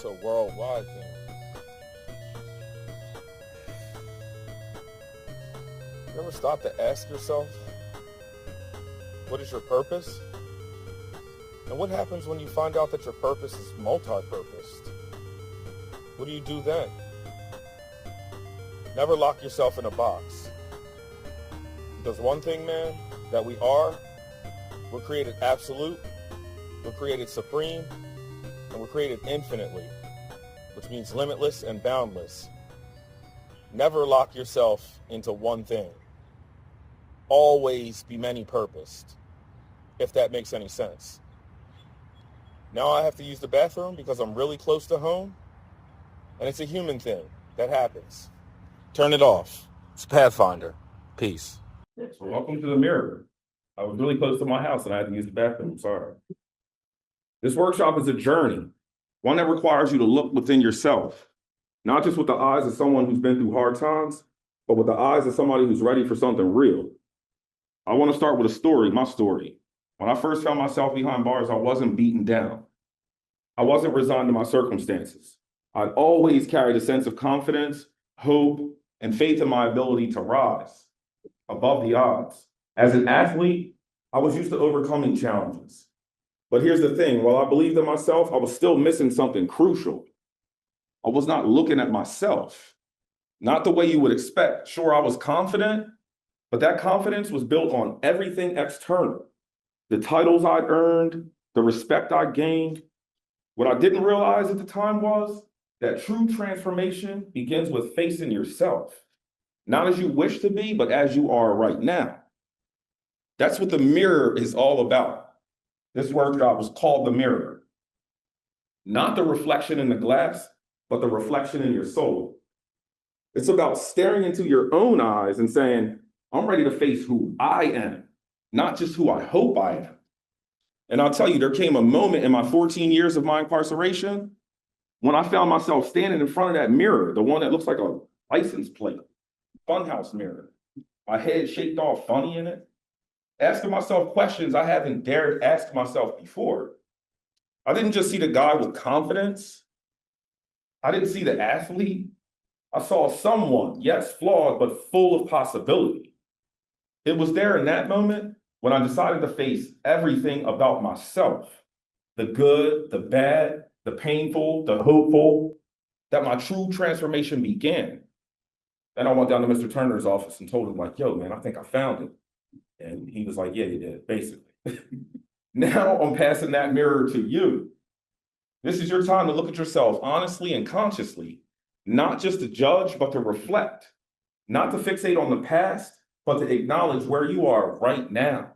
a worldwide thing. You ever stop to ask yourself, what is your purpose? And what happens when you find out that your purpose is multi-purposed? What do you do then? Never lock yourself in a box. Because one thing, man, that we're created absolute, we're created supreme, and we're created infinitely, which means limitless and boundless. Never lock yourself into one thing. Always be many-purposed, if that makes any sense. Now I have to use the bathroom because I'm really close to home, and it's a human thing. That happens. Turn it off. It's Pathfinder. Peace. So welcome to the mirror. I was really close to my house and I had to use the bathroom. Sorry. This workshop is a journey, one that requires you to look within yourself, not just with the eyes of someone who's been through hard times, but with the eyes of somebody who's ready for something real. I want to start with a story, my story. When I first found myself behind bars, I wasn't beaten down. I wasn't resigned to my circumstances. I'd always carried a sense of confidence, hope, and faith in my ability to rise above the odds. As an athlete, I was used to overcoming challenges. But here's the thing, while I believed in myself, I was still missing something crucial. I was not looking at myself, not the way you would expect. Sure, I was confident, but that confidence was built on everything external. The titles I'd earned, the respect I gained. What I didn't realize at the time was that true transformation begins with facing yourself, not as you wish to be, but as you are right now. That's what the mirror is all about. This workshop was called the mirror. Not the reflection in the glass, but the reflection in your soul. It's about staring into your own eyes and saying, I'm ready to face who I am, not just who I hope I am. And I'll tell you, there came a moment in my 14 years of my incarceration when I found myself standing in front of that mirror, the one that looks like a license plate, funhouse mirror. My head shaped all funny in it, asking myself questions I haven't dared ask myself before. I didn't just see the guy with confidence. I didn't see the athlete. I saw someone, yes, flawed, but full of possibility. It was there in that moment when I decided to face everything about myself, the good, the bad, the painful, the hopeful, that my true transformation began. Then I went down to Mr. Turner's office and told him, like, yo, man, I think I found it. And he was like, yeah, you did, basically. Now I'm passing that mirror to you. This is your time to look at yourself honestly and consciously, not just to judge, but to reflect, not to fixate on the past, but to acknowledge where you are right now,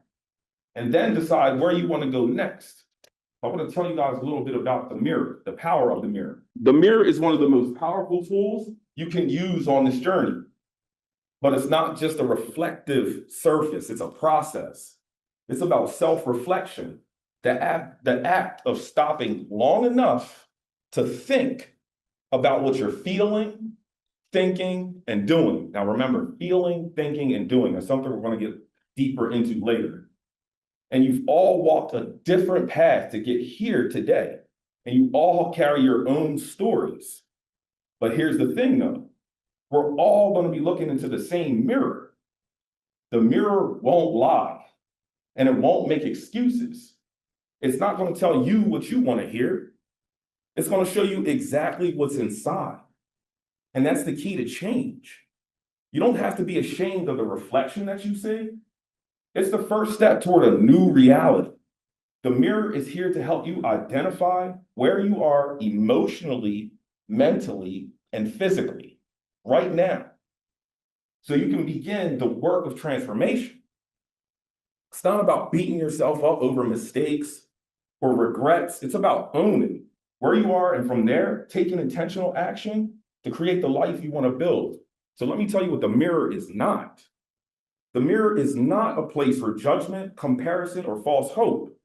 and then decide where you want to go next. I want to tell you guys a little bit about the mirror, the power of the mirror. The mirror is one of the most powerful tools you can use on this journey, but it's not just a reflective surface, it's a process. It's about self-reflection, the act of stopping long enough to think about what you're feeling, thinking, and doing. Now remember, feeling, thinking, and doing is something we're going to get deeper into later. And you've all walked a different path to get here today. And you all carry your own stories. But here's the thing though, we're all going to be looking into the same mirror. The mirror won't lie, and it won't make excuses. It's not going to tell you what you want to hear. It's going to show you exactly what's inside. And that's the key to change. You don't have to be ashamed of the reflection that you see. It's the first step toward a new reality. The mirror is here to help you identify where you are emotionally, mentally, and physically right now, so you can begin the work of transformation. It's not about beating yourself up over mistakes or regrets. It's about owning where you are, and from there, taking intentional action to create the life you want to build. So let me tell you what the mirror is not. The mirror is not a place for judgment, comparison, or false hope.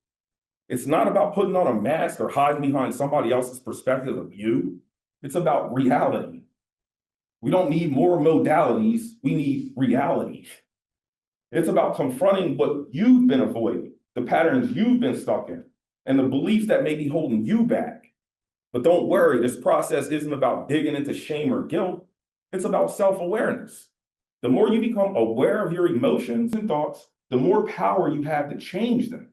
It's not about putting on a mask or hiding behind somebody else's perspective of you. It's about reality. We don't need more modalities, we need reality. It's about confronting what you've been avoiding, the patterns you've been stuck in, and the beliefs that may be holding you back. But don't worry, this process isn't about digging into shame or guilt. It's about self-awareness. The more you become aware of your emotions and thoughts, the more power you have to change them.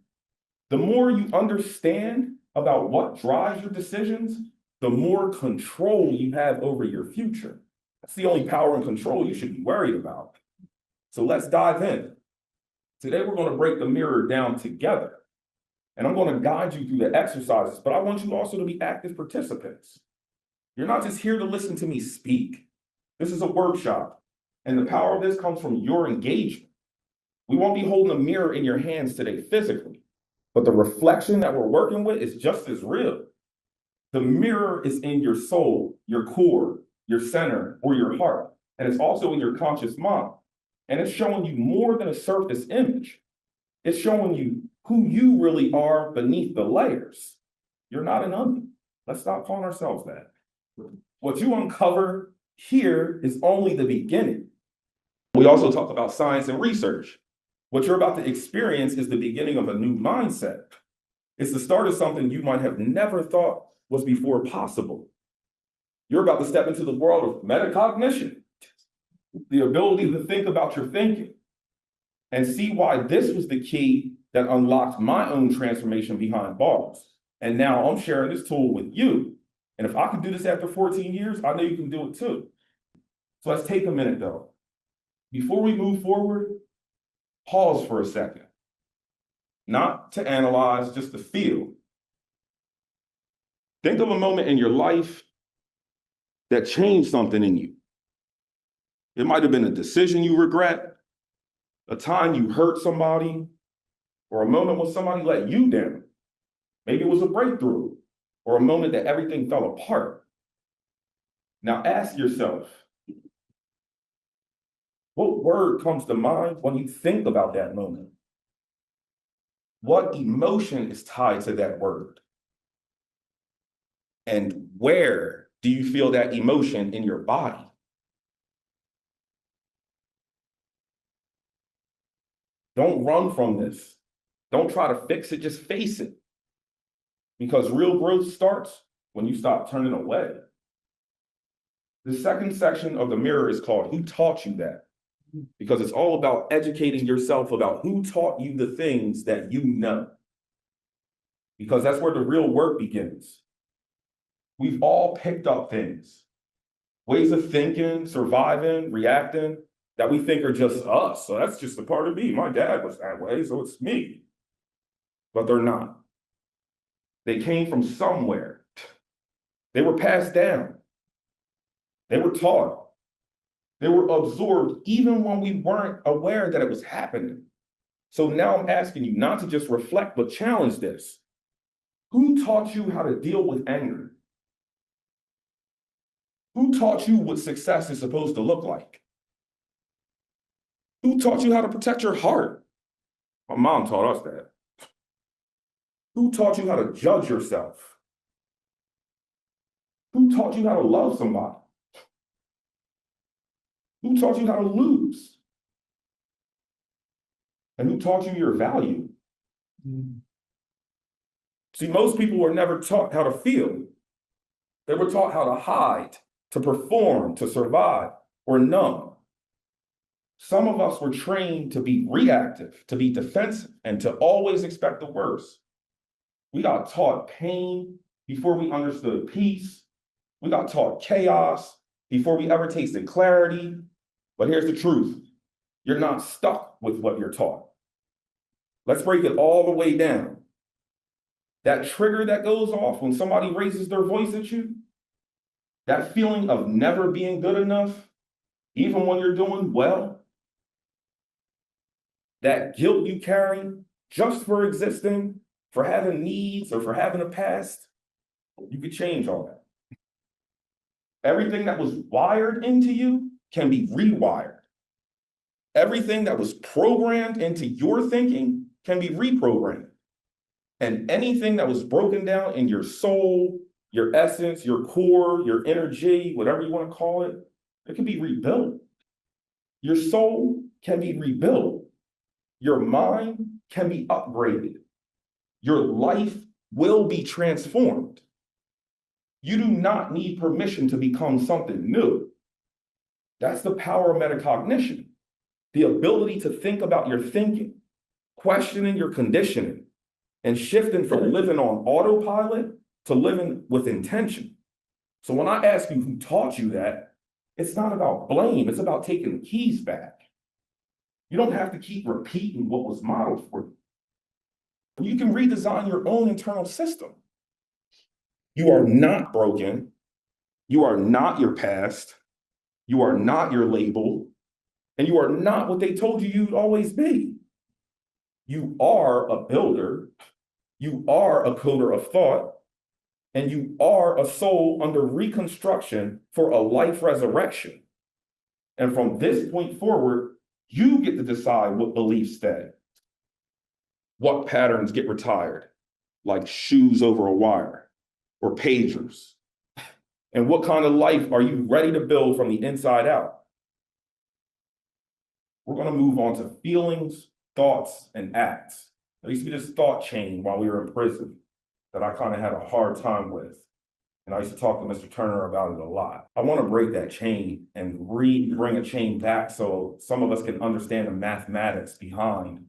The more you understand about what drives your decisions, the more control you have over your future. That's the only power and control you should be worried about. So let's dive in. Today, we're going to break the mirror down together. And I'm going to guide you through the exercises, but I want you also to be active participants. You're not just here to listen to me speak. This is a workshop, and the power of this comes from your engagement. We won't be holding a mirror in your hands today physically, but the reflection that we're working with is just as real. The mirror is in your soul, your core, your center, or your heart, and it's also in your conscious mind. And it's showing you more than a surface image. It's showing you who you really are beneath the layers. You're not an onion. Let's stop calling ourselves that. What you uncover here is only the beginning. We also talk about science and research. What you're about to experience is the beginning of a new mindset. It's the start of something you might have never thought was before possible. You're about to step into the world of metacognition, the ability to think about your thinking, and see why this was the key that unlocked my own transformation behind bars. And now I'm sharing this tool with you. And if I could do this after 14 years, I know you can do it too. So let's take a minute though. Before we move forward, pause for a second. Not to analyze, just to feel. Think of a moment in your life that changed something in you. It might have been a decision you regret, a time you hurt somebody, or a moment when somebody let you down. Maybe it was a breakthrough, or a moment that everything fell apart. Now ask yourself, what word comes to mind when you think about that moment? What emotion is tied to that word? And where do you feel that emotion in your body? Don't run from this. Don't try to fix it, just face it. Because real growth starts when you stop turning away. The second section of the mirror is called Who Taught You That? Because it's all about educating yourself about who taught you the things that you know. Because that's where the real work begins. We've all picked up things, ways of thinking, surviving, reacting, that we think are just us. So that's just a part of me. My dad was that way, so it's me. But they're not. They came from somewhere. They were passed down. They were taught. They were absorbed even when we weren't aware that it was happening. So now I'm asking you not to just reflect, but challenge this. Who taught you how to deal with anger? Who taught you what success is supposed to look like? Who taught you how to protect your heart? My mom taught us that. Who taught you how to judge yourself? Who taught you how to love somebody? Who taught you how to lose? And who taught you your value? See, most people were never taught how to feel. They were taught how to hide, to perform, to survive, or numb. Some of us were trained to be reactive, to be defensive, and to always expect the worst. We got taught pain before we understood peace. We got taught chaos before we ever tasted clarity. But here's the truth. You're not stuck with what you're taught. Let's break it all the way down. That trigger that goes off when somebody raises their voice at you, that feeling of never being good enough, even when you're doing well, that guilt you carry just for existing, for having needs or for having a past, you could change all that. Everything that was wired into you can be rewired. Everything that was programmed into your thinking can be reprogrammed. And anything that was broken down in your soul, your essence, your core, your energy, whatever you want to call it, it can be rebuilt. Your soul can be rebuilt. Your mind can be upgraded. Your life will be transformed. You do not need permission to become something new. That's the power of metacognition, the ability to think about your thinking, questioning your conditioning, and shifting from living on autopilot to living with intention. So when I ask you who taught you that, it's not about blame, it's about taking the keys back. You don't have to keep repeating what was modeled for you. You can redesign your own internal system. You are not broken. You are not your past. You are not your label. And you are not what they told you you'd always be. You are a builder. You are a coder of thought. And you are a soul under reconstruction for a life resurrection. And from this point forward, you get to decide what beliefs stay, what patterns get retired, like shoes over a wire or pagers, and what kind of life are you ready to build from the inside out? We're going to move on to feelings, thoughts, and acts. There used to be this thought chain while we were in prison that I kind of had a hard time with. And I used to talk to Mr. Turner about it a lot. I want to break that chain and bring a chain back so some of us can understand the mathematics behind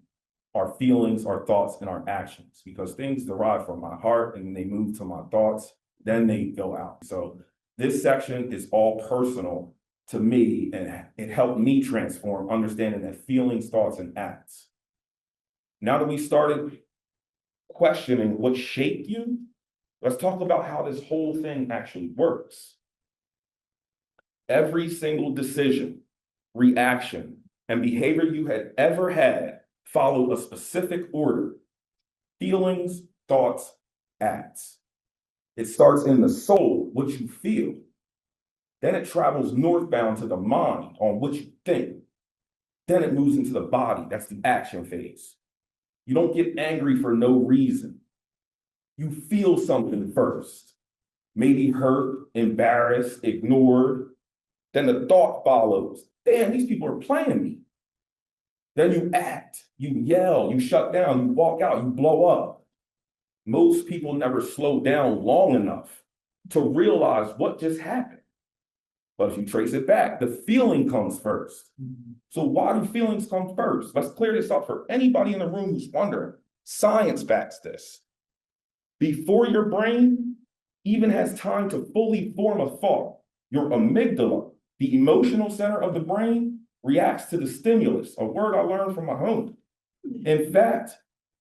our feelings, our thoughts, and our actions, because things derive from my heart and they move to my thoughts, then they go out. So this section is all personal to me, and it helped me transform, understanding that feelings, thoughts, and acts. Now that we started questioning what shaped you, let's talk about how this whole thing actually works. Every single decision, reaction, and behavior you had ever had follow a specific order: feelings, thoughts, acts. It starts in the soul, what you feel. Then it travels northbound to the mind on what you think. Then it moves into the body. That's the action phase. You don't get angry for no reason. You feel something first, maybe hurt, embarrassed, ignored. Then the thought follows. Damn, these people are playing me. Then you act, you yell, you shut down, you walk out, you blow up. Most people never slow down long enough to realize what just happened. But if you trace it back, the feeling comes first. So why do feelings come first? Let's clear this up for anybody in the room who's wondering. Science backs this. Before your brain even has time to fully form a thought, your amygdala, the emotional center of the brain, reacts to the stimulus, a word I learned from my home. In fact,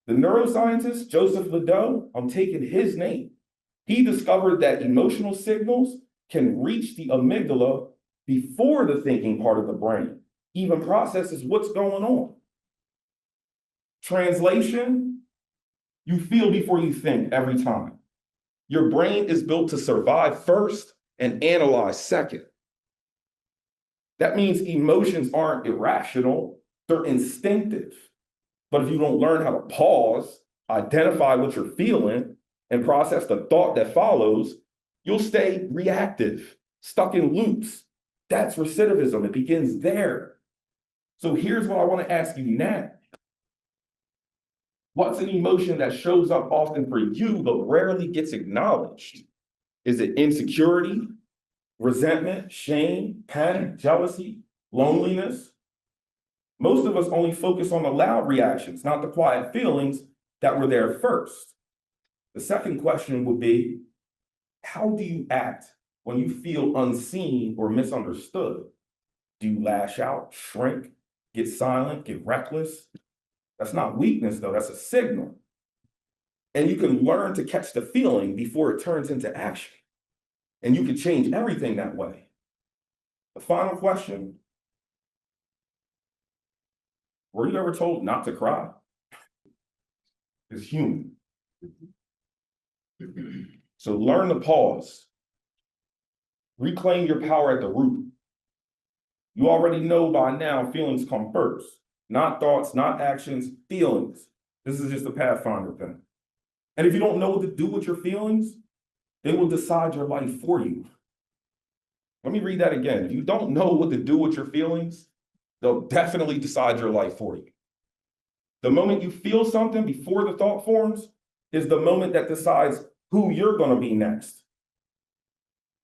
the neuroscientist Joseph Ledoux, I'm taking his name, he discovered that emotional signals can reach the amygdala before the thinking part of the brain even processes what's going on. Translation, you feel before you think every time. Your brain is built to survive first and analyze second. That means emotions aren't irrational, they're instinctive. But if you don't learn how to pause, identify what you're feeling, and process the thought that follows, you'll stay reactive, stuck in loops. That's recidivism. It begins there. So here's what I want to ask you now. What's an emotion that shows up often for you but rarely gets acknowledged? Is it insecurity, resentment, shame, panic, jealousy, loneliness? Most of us only focus on the loud reactions, not the quiet feelings that were there first. The second question would be, how do you act when you feel unseen or misunderstood? Do you lash out, shrink, get silent, get reckless? That's not weakness, though. That's a signal. And you can learn to catch the feeling before it turns into action. And you can change everything that way. The final question, were you ever told not to cry? It's human. So learn to pause. Reclaim your power at the root. You already know by now feelings come first. Not thoughts, not actions, feelings. This is just a Pathfinder thing. And if you don't know what to do with your feelings, they will decide your life for you. Let me read that again. If you don't know what to do with your feelings, they'll definitely decide your life for you. The moment you feel something before the thought forms is the moment that decides who you're going to be next.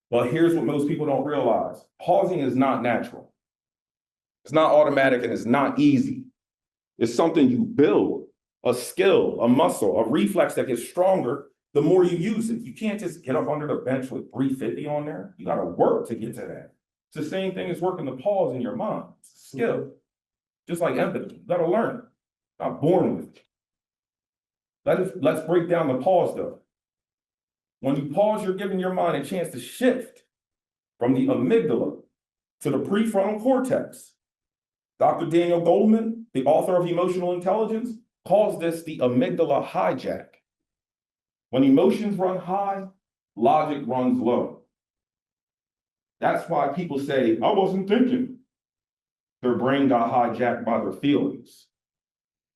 But here's what most people don't realize. Pausing is not natural. It's not automatic and it's not easy. It's something you build, a skill, a muscle, a reflex that gets stronger the more you use it. You can't just get up under the bench with 350 on there. You got to work to get to that. It's the same thing as working the pause in your mind. It's a skill. Just like empathy. You got to learn it. Not born with it. Let's break down the pause though. When you pause, you're giving your mind a chance to shift from the amygdala to the prefrontal cortex. Dr. Daniel Goleman, the author of Emotional Intelligence, calls this the amygdala hijack. When emotions run high, logic runs low. That's why people say, I wasn't thinking. Their brain got hijacked by their feelings.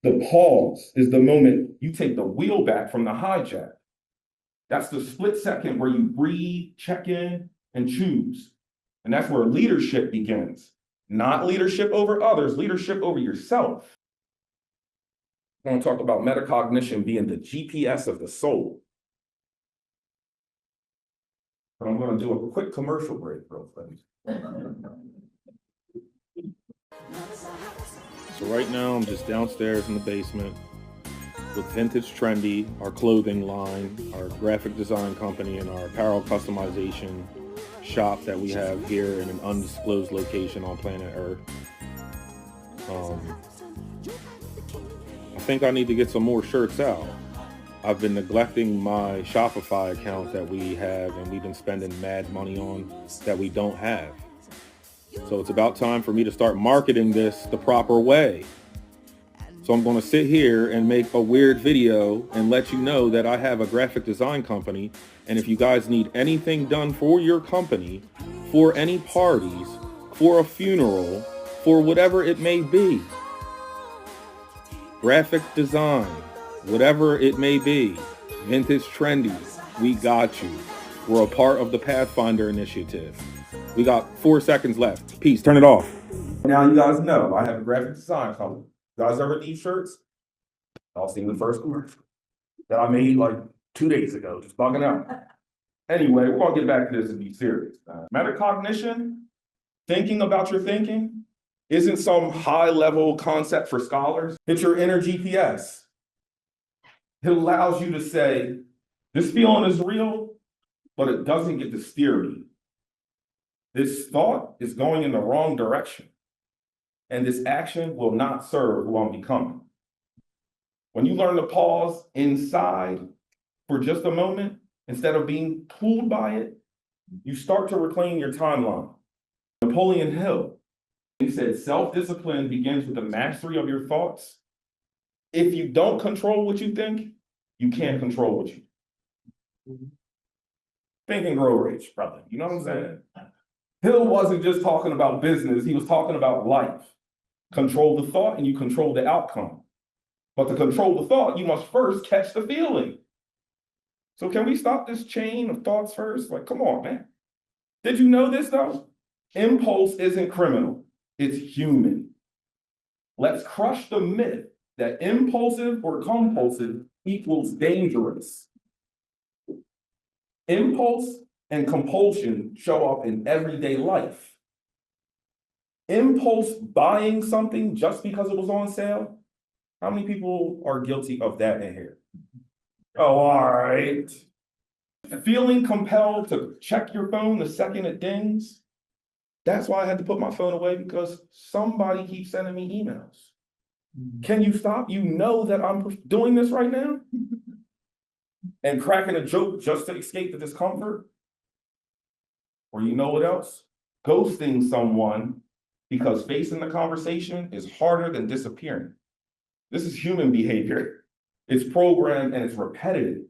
The pause is the moment you take the wheel back from the hijack. That's the split second where you breathe, check in, and choose. And that's where leadership begins. Not leadership over others, leadership over yourself. I'm going to talk about metacognition being the GPS of the soul. But I'm going to do a quick commercial break real quick. So right now I'm just downstairs in the basement with Vintage Trendy, our clothing line, our graphic design company, and our apparel customization shop that we have here in an undisclosed location on planet Earth. I think I need to get some more shirts out. I've been neglecting my Shopify account that we have, and we've been spending mad money on that we don't have. So it's about time for me to start marketing this the proper way. So I'm going to sit here and make a weird video and let you know that I have a graphic design company. And if you guys need anything done for your company, for any parties, for a funeral, for whatever it may be, graphic design, whatever it may be, Vintage Trendy, we got you. We're a part of the Pathfinder Initiative. We got 4 seconds left. Peace. Turn it off. Now you guys know I have a graphic design company. You guys ever need shirts? I'll see the first commercial that I made like 2 days ago, just bugging out. Anyway, we're gonna get back to this and be serious. Metacognition, thinking about your thinking, isn't some high-level concept for scholars. It's your inner GPS. It allows you to say, this feeling is real, but it doesn't get to steer me. This thought is going in the wrong direction, and this action will not serve who I'm becoming. When you learn to pause inside for just a moment, instead of being pulled by it, you start to reclaim your timeline. Napoleon Hill, he said, self-discipline begins with the mastery of your thoughts. If you don't control what you think, you can't control what you do. Think and grow rich, brother. You know what I'm saying? Hill wasn't just talking about business, he was talking about life. Control the thought and you control the outcome. But to control the thought, you must first catch the feeling. So can we stop this chain of thoughts first? Like, come on, man. Did you know this though? Impulse isn't criminal, it's human. Let's crush the myth that impulsive or compulsive equals dangerous. Impulse and compulsion show up in everyday life. Impulse buying something just because it was on sale. How many people are guilty of that in here? Oh, all right. Feeling compelled to check your phone the second it dings. That's why I had to put my phone away, because somebody keeps sending me emails. Can you stop? You know that I'm doing this right now? And cracking a joke just to escape the discomfort? Or you know what else? Ghosting someone because facing the conversation is harder than disappearing. This is human behavior. It's programmed and it's repetitive,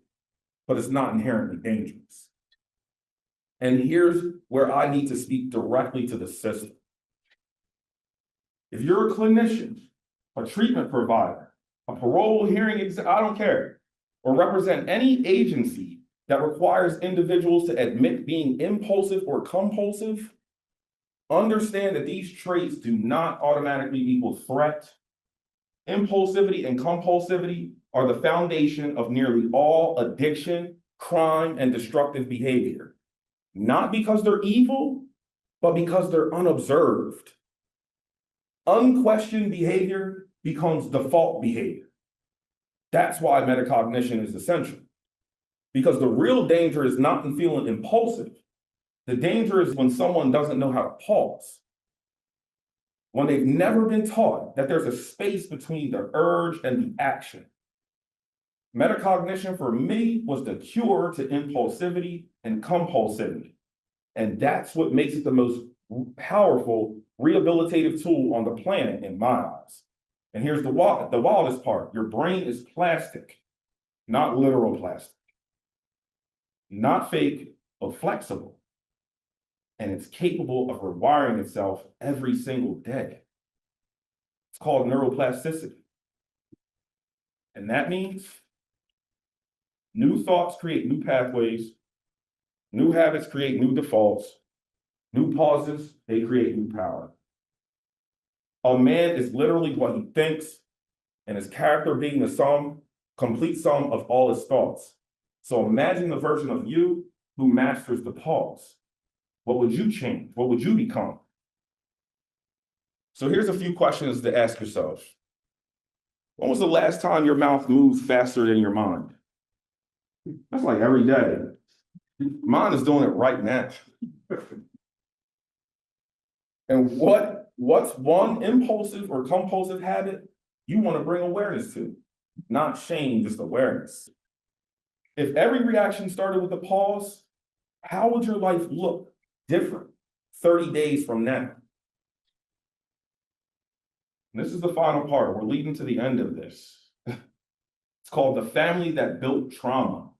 but it's not inherently dangerous. And here's where I need to speak directly to the system. If you're a clinician, a treatment provider, a parole hearing I don't care, or represent any agency that requires individuals to admit being impulsive or compulsive, understand that these traits do not automatically equal threat. Impulsivity and compulsivity are the foundation of nearly all addiction, crime, and destructive behavior. not because they're evil, but because they're unobserved. Unquestioned behavior becomes default behavior. That's why metacognition is essential. Because the real danger is not in feeling impulsive. The danger is when someone doesn't know how to pause. When they've never been taught that there's a space between the urge and the action. Metacognition for me was the cure to impulsivity and compulsivity. And that's what makes it the most powerful rehabilitative tool on the planet in my eyes. And here's the wildest part. Your brain is plastic, not literal plastic. Not fake, but flexible. And it's capable of rewiring itself every single day. It's called neuroplasticity. And that means new thoughts create new pathways, new habits create new defaults, new pauses, they create new power. A man is literally what he thinks, and his character being the complete sum of all his thoughts. So imagine the version of you who masters the pause. What would you change? What would you become? So here's a few questions to ask yourself. When was the last time your mouth moved faster than your mind? That's like every day. Mine is doing it right now. And what's one impulsive or compulsive habit you want to bring awareness to? Not shame, just awareness. If every reaction started with a pause, how would your life look different 30 days from now? And this is the final part. We're leading to the end of this. It's called the family that built trauma.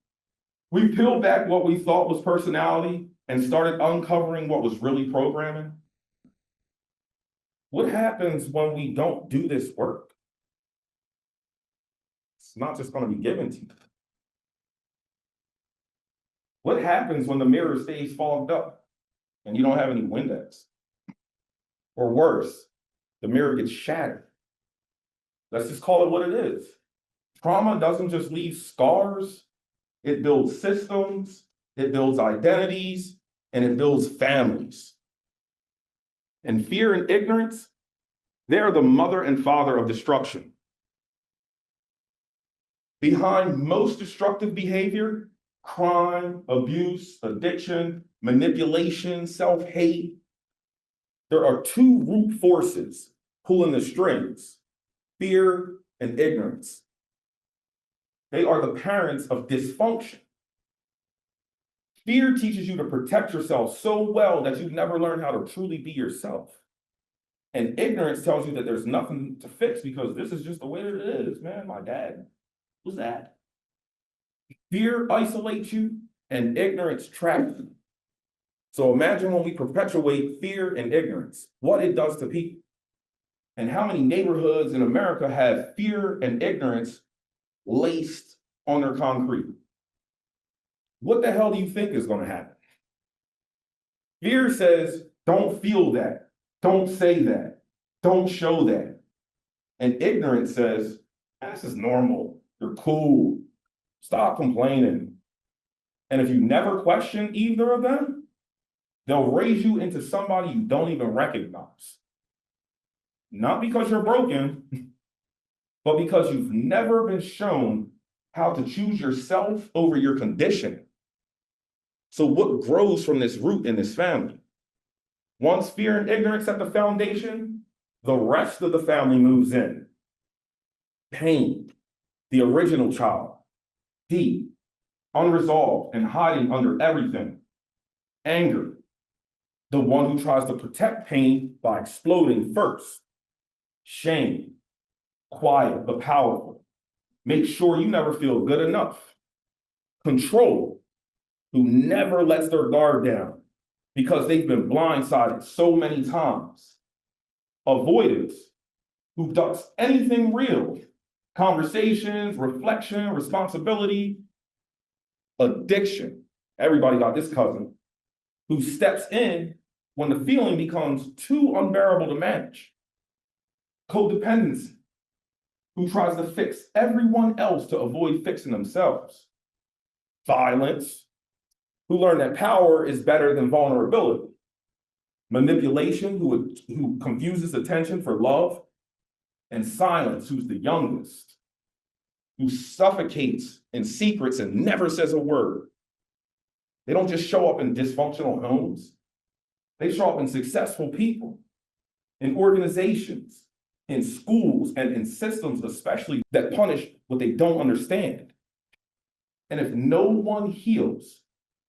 We peeled back what we thought was personality and started uncovering what was really programming. What happens when we don't do this work? It's not just going to be given to you. What happens when the mirror stays fogged up and you don't have any Windex? Or worse, the mirror gets shattered. Let's just call it what it is. Trauma doesn't just leave scars, it builds systems, it builds identities, and it builds families. And fear and ignorance, they are the mother and father of destruction. Behind most destructive behavior, crime, abuse, addiction, manipulation, self-hate, there are two root forces pulling the strings: fear and ignorance. They are the parents of dysfunction. Fear teaches you to protect yourself so well that you never learn how to truly be yourself. And ignorance tells you that there's nothing to fix because this is just the way that it is, man. My dad was that. Fear isolates you and ignorance traps you. So imagine when we perpetuate fear and ignorance, what it does to people. And how many neighborhoods in America have fear and ignorance laced on their concrete? What the hell do you think is going to happen? Fear says, don't feel that. Don't say that. Don't show that. And ignorance says, this is normal. You're cool. Stop complaining. And if you never question either of them, they'll raise you into somebody you don't even recognize. Not because you're broken, but because you've never been shown how to choose yourself over your conditioning. So what grows from this root in this family? Once fear and ignorance at the foundation, the rest of the family moves in. Pain, the original child, deep, unresolved, and hiding under everything. Anger, the one who tries to protect pain by exploding first. Shame, quiet but powerful. Make sure you never feel good enough. Control, who never lets their guard down because they've been blindsided so many times. Avoidance, who ducks anything real. Conversations, reflection, responsibility. Addiction, everybody got this cousin, who steps in when the feeling becomes too unbearable to manage. Codependency, who tries to fix everyone else to avoid fixing themselves. Violence, who learned that power is better than vulnerability. Manipulation, who confuses attention for love. And silence, who's the youngest, who suffocates in secrets and never says a word. They don't just show up in dysfunctional homes. They show up in successful people, in organizations, in schools, and in systems, especially that punish what they don't understand. And if no one heals,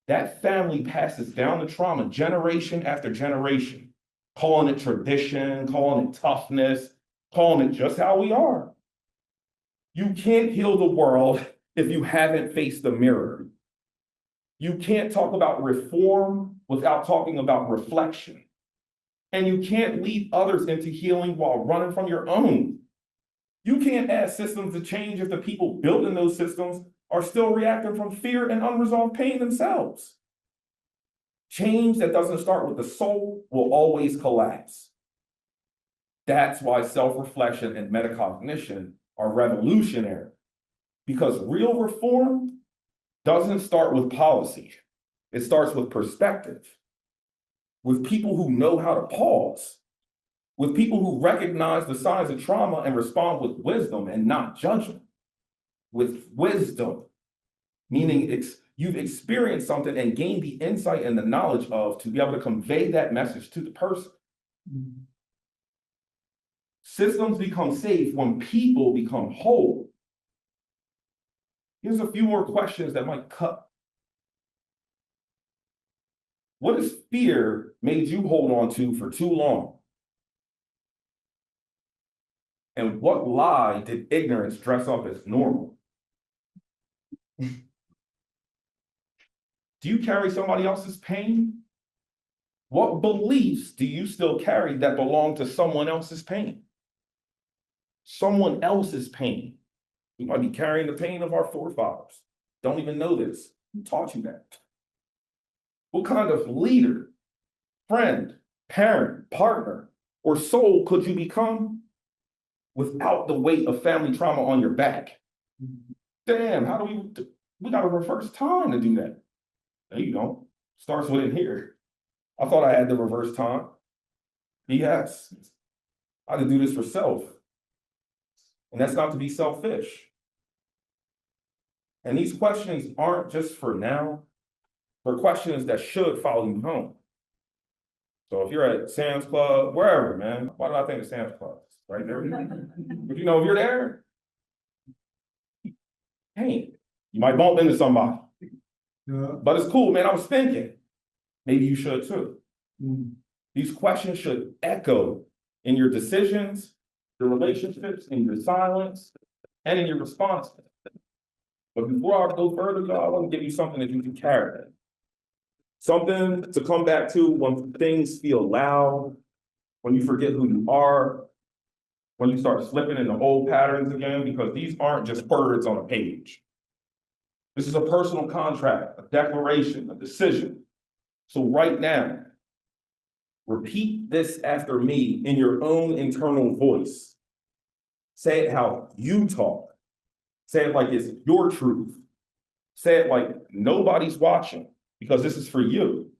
that family passes down the trauma generation after generation, calling it tradition, calling it toughness, calling it just how we are. You can't heal the world if you haven't faced the mirror. You can't talk about reform without talking about reflection. And you can't lead others into healing while running from your own. You can't ask systems to change if the people building those systems are still reacting from fear and unresolved pain themselves. Change that doesn't start with the soul will always collapse. That's why self-reflection and metacognition are revolutionary, because real reform doesn't start with policy. It starts with perspective, with people who know how to pause, with people who recognize the signs of trauma and respond with wisdom and not judgment. With wisdom, meaning you've experienced something and gained the insight and the knowledge of to be able to convey that message to the person. Systems become safe when people become whole. Here's a few more questions that might cut. What has fear made you hold on to for too long? And what lie did ignorance dress up as normal? Do you carry somebody else's pain? What beliefs do you still carry that belong to someone else's pain? Someone else's pain. We might be carrying the pain of our forefathers. Don't even know this. Who taught you that? What kind of leader, friend, parent, partner, or soul could you become without the weight of family trauma on your back? Damn, how do we got to reverse time to do that? There you go. Starts with in here. I thought I had to reverse time. Yes. I had to do this for self. And that's not to be selfish. And these questions aren't just for now. They're questions that should follow you home. So if you're at Sam's Club, wherever, man, why do I think of Sam's Club? Right there. But you know, if you're there, hey, you might bump into somebody. Yeah. But it's cool, man. I was thinking, maybe you should too. These questions should echo in your decisions, your relationships, in your silence, and in your responses. But before I go further, y'all, I want to give you something that you can carry. Something to come back to when things feel loud, when you forget who you are, when you start slipping into old patterns again, because these aren't just words on a page. This is a personal contract, a declaration, a decision. So right now, repeat this after me in your own internal voice. Say it how you talk. Say it like it's your truth. Say it like nobody's watching, because this is for you.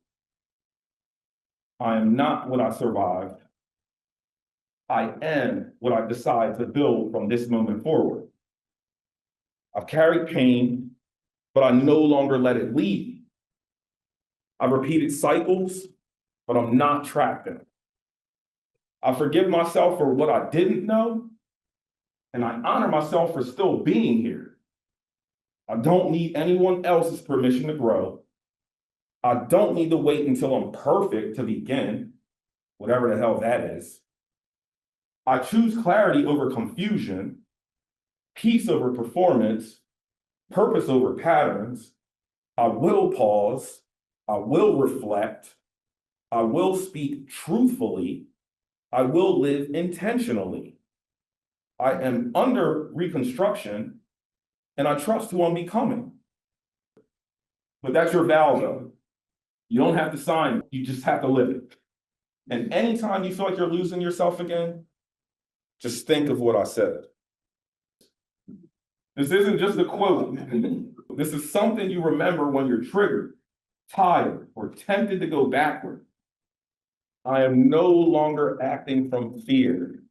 I am not what I survived. I am what I decide to build from this moment forward. I've carried pain, but I no longer let it lead. I've repeated cycles, but I'm not trapped in it. I forgive myself for what I didn't know, and I honor myself for still being here. I don't need anyone else's permission to grow. I don't need to wait until I'm perfect to begin, whatever the hell that is. I choose clarity over confusion, peace over performance, purpose over patterns. I will pause. I will reflect. I will speak truthfully. I will live intentionally. I am under reconstruction, and I trust who I'm becoming. But that's your vow, though. You don't have to sign it. You just have to live it. And anytime you feel like you're losing yourself again, just think of what I said. This isn't just a quote. This is something you remember when you're triggered. tired, or tempted to go backward. I am no longer acting from fear.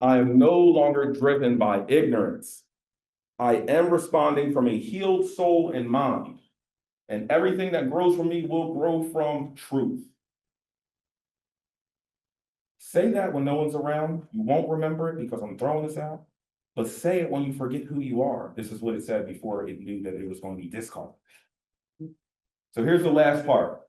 I am no longer driven by ignorance. I am responding from a healed soul and mind, and everything that grows from me will grow from truth. Say that when no one's around. You won't remember it because I'm throwing this out, but say it when you forget who you are. This is what it said before it knew that it was going to be discarded. So here's the last part.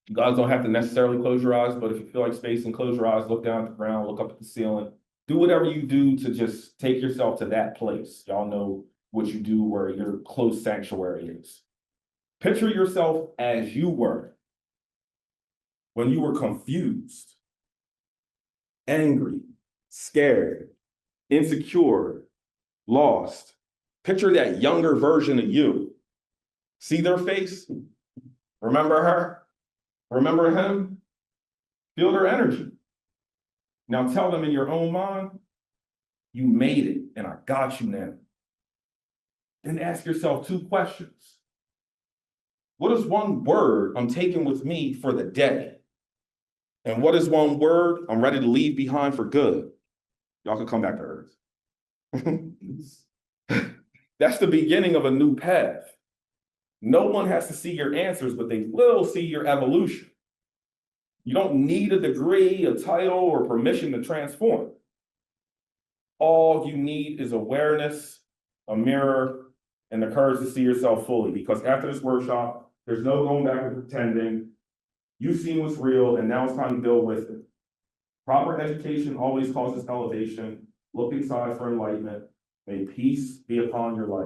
You guys don't have to necessarily close your eyes, but if you feel like space, and close your eyes, look down at the ground, look up at the ceiling, do whatever you do to just take yourself to that place. Y'all know what you do where your close sanctuary is. Picture yourself as you were when you were confused, angry, scared, insecure, lost. Picture that younger version of you. See their face? Remember her? Remember him? Feel their energy. Now tell them in your own mind, you made it and I got you now. Then ask yourself 2 questions. What is one word I'm taking with me for the day? And what is one word I'm ready to leave behind for good? Y'all can come back to Earth. That's the beginning of a new path. No one has to see your answers, but they will see your evolution. You don't need a degree, a title, or permission to transform. All you need is awareness, a mirror, and the courage to see yourself fully. Because after this workshop, there's no going back and pretending. You've seen what's real, and now it's time to build with it. Proper education always causes elevation. Look inside for enlightenment. May peace be upon your life.